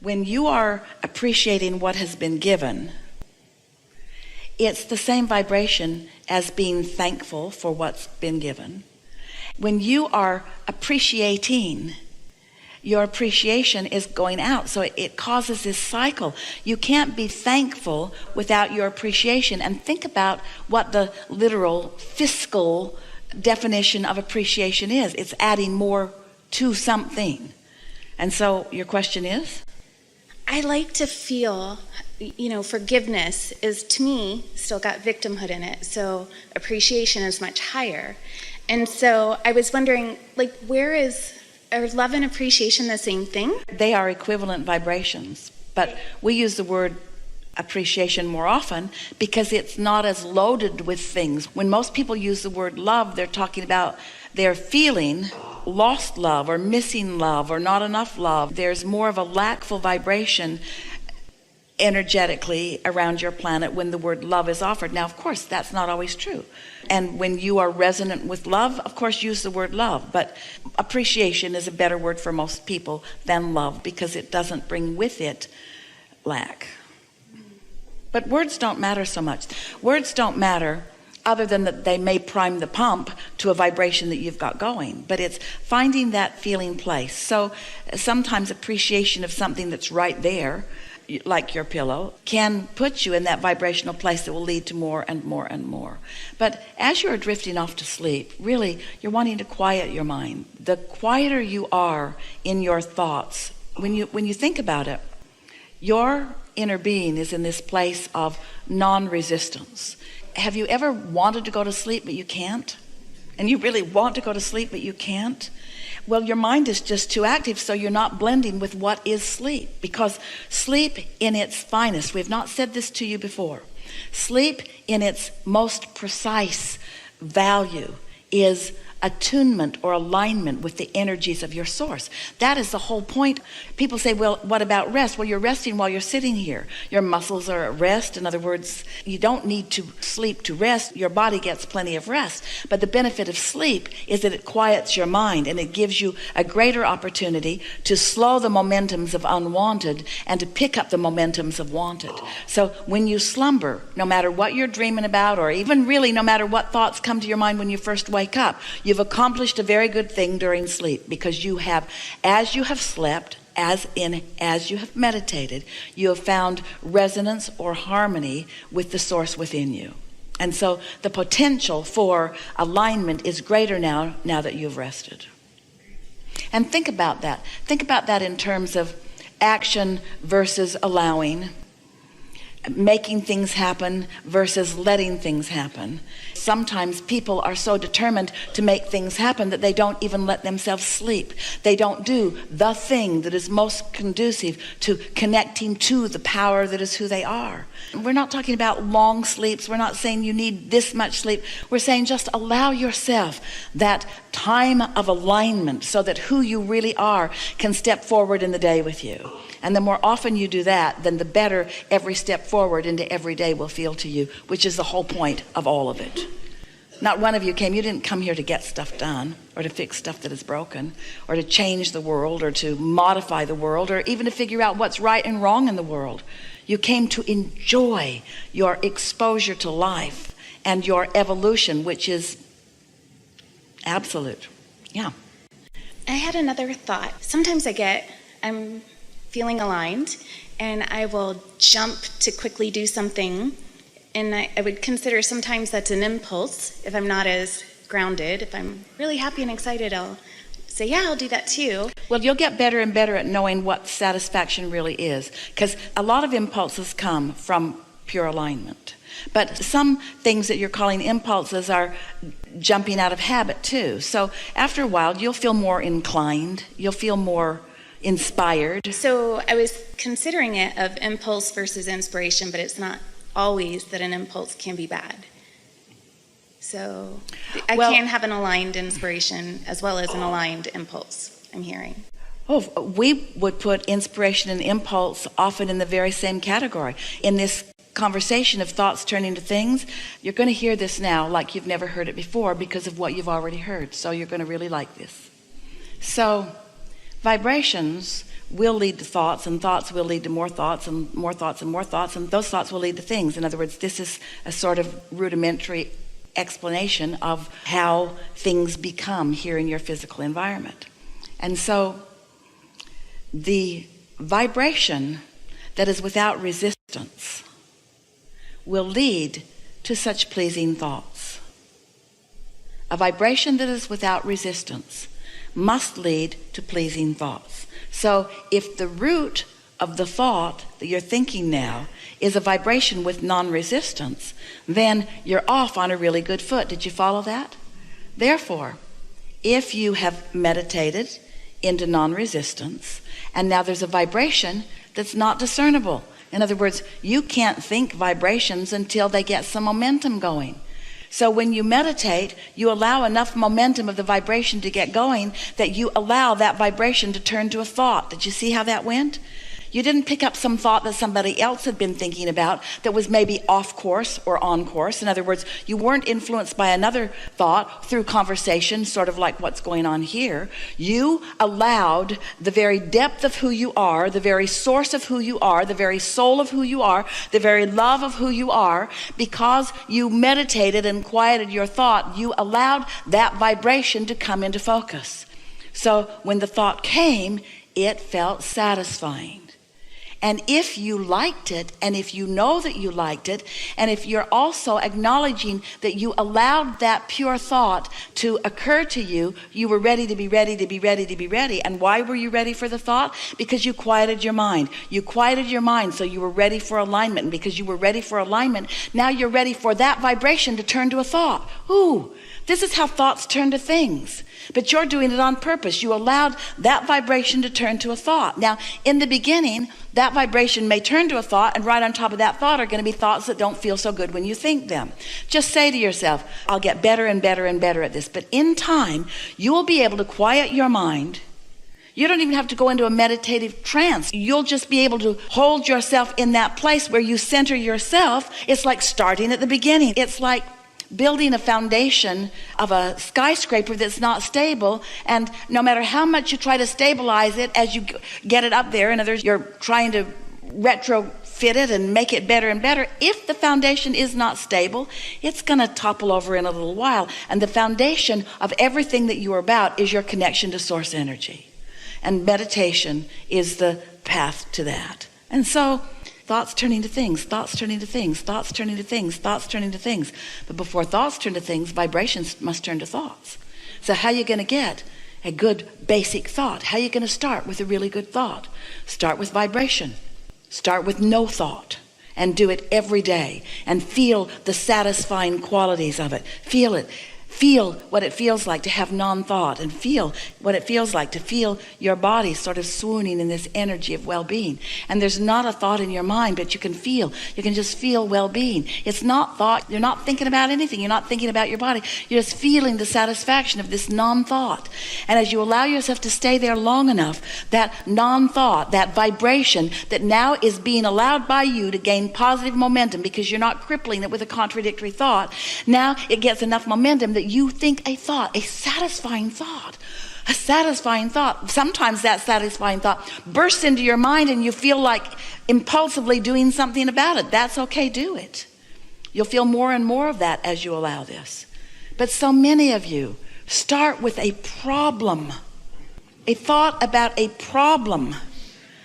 When you are appreciating what has been given, it's the same vibration as being thankful for what's been given. When you are appreciating, your appreciation is going out. So it causes this cycle. You can't be thankful without your appreciation. And think about what the literal fiscal definition of appreciation is. It's adding more to something. And so your question is? I like to feel, forgiveness is, to me, still got victimhood in it. So appreciation is much higher. And so I was wondering, are love and appreciation the same thing? They are equivalent vibrations, but we use the word appreciation more often because it's not as loaded with things. When most people use the word love, they're talking about they're feeling lost love or missing love or not enough love. There's more of a lackful vibration energetically around your planet when the word love is offered. Now, of course, that's not always true. And when you are resonant with love, of course, use the word love. But appreciation is a better word for most people than love because it doesn't bring with it lack. But words don't matter so much. Words don't matter other than that they may prime the pump to a vibration that you've got going. But it's finding that feeling place. So sometimes appreciation of something that's right there, like your pillow, can put you in that vibrational place that will lead to more and more and more. But as you're drifting off to sleep, really, you're wanting to quiet your mind. The quieter you are in your thoughts, when you think about it, your inner being is in this place of non-resistance. Have you ever wanted to go to sleep but you can't? And you really want to go to sleep but you can't? Well, your mind is just too active, so you're not blending with what is sleep. Because sleep in its finest, we've not said this to you before, sleep in its most precise value is attunement or alignment with the energies of your source. That is the whole point. People say, well, what about rest? Well, you're resting while you're sitting here. Your muscles are at rest. In other words, you don't need to sleep to rest. Your body gets plenty of rest. But the benefit of sleep is that it quiets your mind and it gives you a greater opportunity to slow the momentums of unwanted and to pick up the momentums of wanted. So when you slumber, no matter what you're dreaming about, or even really no matter what thoughts come to your mind when you first wake up, you've accomplished a very good thing during sleep, because you have, as you have slept, as you have meditated, you have found resonance or harmony with the source within you. And so the potential for alignment is greater now that you've rested. And think about that. Think about that in terms of action versus allowing, making things happen versus letting things happen. Sometimes people are so determined to make things happen that they don't even let themselves sleep. They don't do the thing that is most conducive to connecting to the power that is who they are. We're not talking about long sleeps. We're not saying you need this much sleep. We're saying just allow yourself that time of alignment so that who you really are can step forward in the day with you. And the more often you do that, then the better every step forward into every day will feel to you, which is the whole point of all of it. Not one of you didn't come here to get stuff done, or to fix stuff that is broken, or to change the world, or to modify the world, or even to figure out what's right and wrong in the world. You came to enjoy your exposure to life and your evolution, which is absolute. Yeah. I had another thought. Sometimes I'm feeling aligned, and I will jump to quickly do something, and I would consider sometimes that's an impulse. If I'm not as grounded, if I'm really happy and excited, I'll say, yeah, I'll do that too. Well, you'll get better and better at knowing what satisfaction really is, because a lot of impulses come from pure alignment. But some things that you're calling impulses are jumping out of habit too. So after a while, you'll feel more inclined, you'll feel more inspired. So I was considering it of impulse versus inspiration, but it's not always that an impulse can be bad. So I can have an aligned inspiration as well as an aligned impulse, I'm hearing. Oh, we would put inspiration and impulse often in the very same category. In this conversation of thoughts turning to things, you're going to hear this now like you've never heard it before because of what you've already heard. So you're going to really like this. So vibrations will lead to thoughts, and thoughts will lead to more thoughts, and more thoughts, and more thoughts, and those thoughts will lead to things. In other words, this is a sort of rudimentary explanation of how things become here in your physical environment. And so the vibration that is without resistance will lead to such pleasing thoughts. A vibration that is without resistance must lead to pleasing thoughts. So if the root of the thought that you're thinking now is a vibration with non-resistance, then you're off on a really good foot. Did you follow that? Therefore, if you have meditated into non-resistance, and now there's a vibration that's not discernible. In other words, you can't think vibrations until they get some momentum going. So when you meditate, you allow enough momentum of the vibration to get going that you allow that vibration to turn to a thought. Did you see how that went? You didn't pick up some thought that somebody else had been thinking about that was maybe off course or on course. In other words, you weren't influenced by another thought through conversation, sort of like what's going on here. You allowed the very depth of who you are, the very source of who you are, the very soul of who you are, the very love of who you are, because you meditated and quieted your thought, you allowed that vibration to come into focus. So when the thought came, it felt satisfying. And if you liked it, and if you know that you liked it, and if you're also acknowledging that you allowed that pure thought to occur to you, you were ready to be ready to be ready to be ready. And why were you ready for the thought? Because you quieted your mind. You quieted your mind, so you were ready for alignment. And because you were ready for alignment, now you're ready for that vibration to turn to a thought. Ooh, this is how thoughts turn to things. But you're doing it on purpose. You allowed that vibration to turn to a thought. Now, in the beginning, that vibration may turn to a thought, and right on top of that thought are going to be thoughts that don't feel so good when you think them. Just say to yourself, I'll get better and better and better at this. But in time, you will be able to quiet your mind. You don't even have to go into a meditative trance. You'll just be able to hold yourself in that place where you center yourself. It's like starting at the beginning. It's like building a foundation of a skyscraper that's not stable, and no matter how much you try to stabilize it as you get it up there, in other words, you're trying to retrofit it and make it better and better, if the foundation is not stable, it's going to topple over in a little while. And the foundation of everything that you are about is your connection to source energy, and meditation is the path to that. And so thoughts turning to things, thoughts turning to things, thoughts turning to things, thoughts turning to things. But before thoughts turn to things, vibrations must turn to thoughts. So how are you going to get a good basic thought? How are you going to start with a really good thought? Start with vibration. Start with no thought, and do it every day, and feel the satisfying qualities of it. Feel it. Feel what it feels like to have non-thought, and feel what it feels like to feel your body sort of swooning in this energy of well-being. And there's not a thought in your mind, but you can just feel well-being. It's not thought. You're not thinking about anything. You're not thinking about your body. You're just feeling the satisfaction of this non-thought. And as you allow yourself to stay there long enough, that non-thought, that vibration that now is being allowed by you to gain positive momentum, because you're not crippling it with a contradictory thought, now it gets enough momentum that you think a thought, a satisfying thought. Sometimes that satisfying thought bursts into your mind and you feel like impulsively doing something about it. That's okay, do it. You'll feel more and more of that as you allow this. But so many of you start with a problem, a thought about a problem.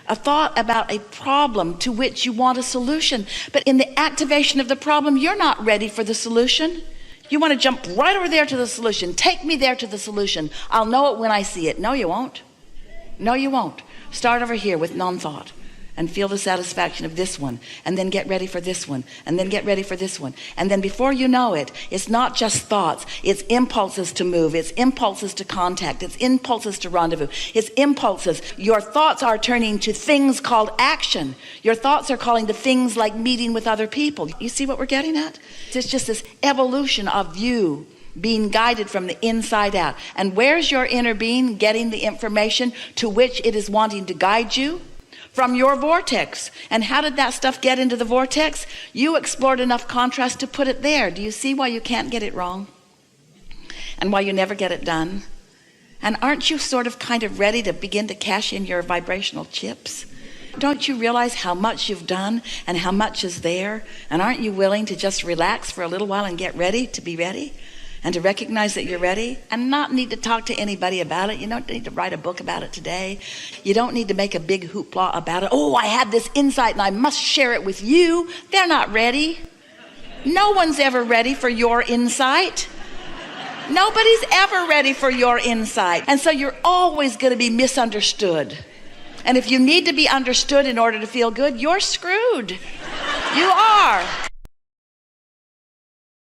A thought about a problem to which you want a solution. But in the activation of the problem, you're not ready for the solution. You want to jump right over there to the solution. Take me there to the solution. I'll know it when I see it. No, you won't. No, you won't. Start over here with non-thought and feel the satisfaction of this one, and then get ready for this one, and then get ready for this one. And then before you know it, it's not just thoughts. It's impulses to move. It's impulses to contact. It's impulses to rendezvous. It's impulses. Your thoughts are turning to things called action. Your thoughts are calling to things like meeting with other people. You see what we're getting at? It's just this evolution of you being guided from the inside out. And where's your inner being getting the information to which it is wanting to guide you? From your vortex. And how did that stuff get into the vortex? You explored enough contrast to put it there. Do you see why you can't get it wrong? And why you never get it done? And aren't you sort of kind of ready to begin to cash in your vibrational chips? Don't you realize how much you've done and how much is there? And aren't you willing to just relax for a little while and get ready to be ready? And to recognize that you're ready and not need to talk to anybody about it. You don't need to write a book about it today. You don't need to make a big hoopla about it. Oh, I had this insight and I must share it with you. They're not ready. No one's ever ready for your insight. Nobody's ever ready for your insight. And so you're always going to be misunderstood. And if you need to be understood in order to feel good, you're screwed. You are.